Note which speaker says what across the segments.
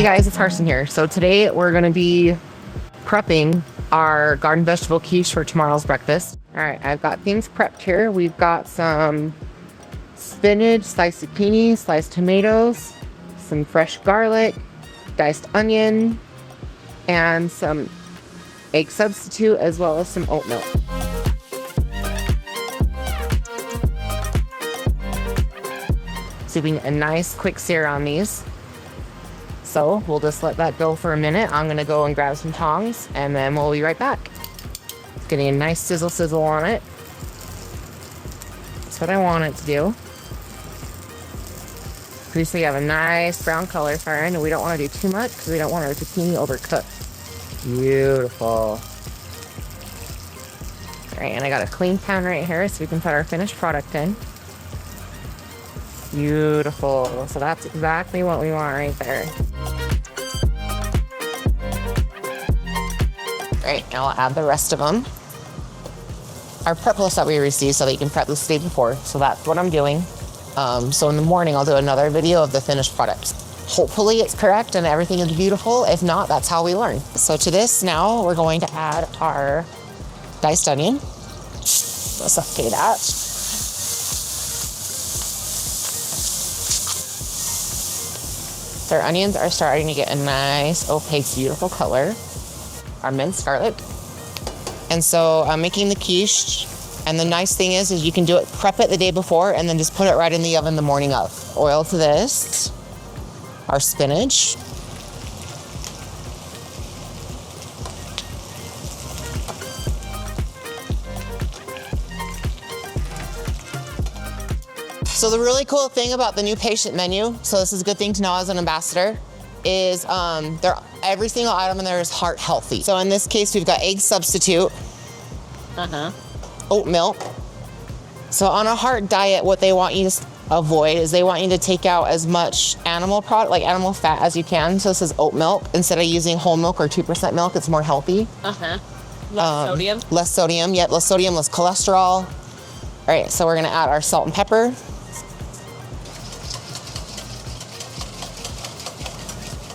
Speaker 1: guys, it's Carson here. So today we're going to be prepping our garden vegetable quiche for tomorrow's breakfast. All right, I've got things prepped here. We've got some spinach, sliced zucchini, sliced tomatoes, some fresh garlic, diced onion, and some egg substitute, as well as some oat milk. Doing a nice quick sear on these. So we'll just let that go for a minute. I'm gonna go and grab some tongs and then we'll be right back. Getting a nice sizzle on it. That's what I want it to do. So you have a nice brown color, fine, and we don't want to do too much because we don't want our zucchini overcooked. Beautiful. All right, and I got a clean pan right here so we can put our finished product in. Beautiful. So that's exactly what we want right there. Right, now I'll add the rest of them. Our prep list that we received so that you can prep this day before. So that's what I'm doing. So in the morning, I'll do another video of the finished product. Hopefully it's correct and everything is beautiful. If not, that's how we learn. So to this now, we're going to add our diced onion. Let's saute that. So our onions are starting to get a nice, opaque, beautiful color. Our minced garlic. And so I'm making the quiche. And the nice thing is you can do it, prep it the day before, and then just put it right in the oven the morning of. Oil to this. Our spinach. So the really cool thing about the new patient menu, so this is a good thing to know as an ambassador, is every single item in there is heart healthy. So in this case, we've got egg substitute, oat milk. So on a heart diet, what they want you to avoid is they want you to take out as much animal product, like animal fat, as you can. So this is oat milk. Instead of using whole milk or 2% milk, it's more healthy.
Speaker 2: Less sodium?
Speaker 1: Less sodium, yep, less sodium, less cholesterol. All right, so we're gonna add our salt and pepper.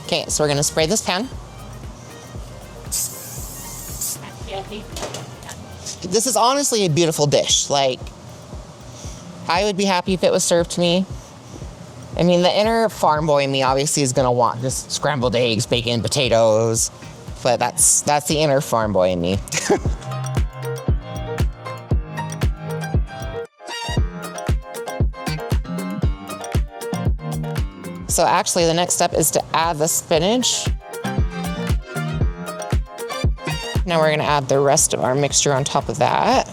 Speaker 1: Okay, so we're gonna spray this pan. This is honestly a beautiful dish. Like, I would be happy if it was served to me. I mean, the inner farm boy in me obviously is gonna want just scrambled eggs, bacon, potatoes, but that's the inner farm boy in me. So actually the next step is to add the spinach. Now we're gonna add the rest of our mixture on top of that.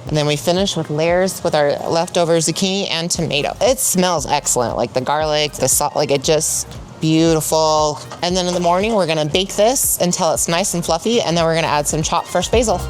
Speaker 1: And then we finish with layers with our leftover zucchini and tomato. It smells excellent, like the garlic, the salt, like it just beautiful. And then in the morning, we're gonna bake this until it's nice and fluffy, and then we're gonna add some chopped fresh basil.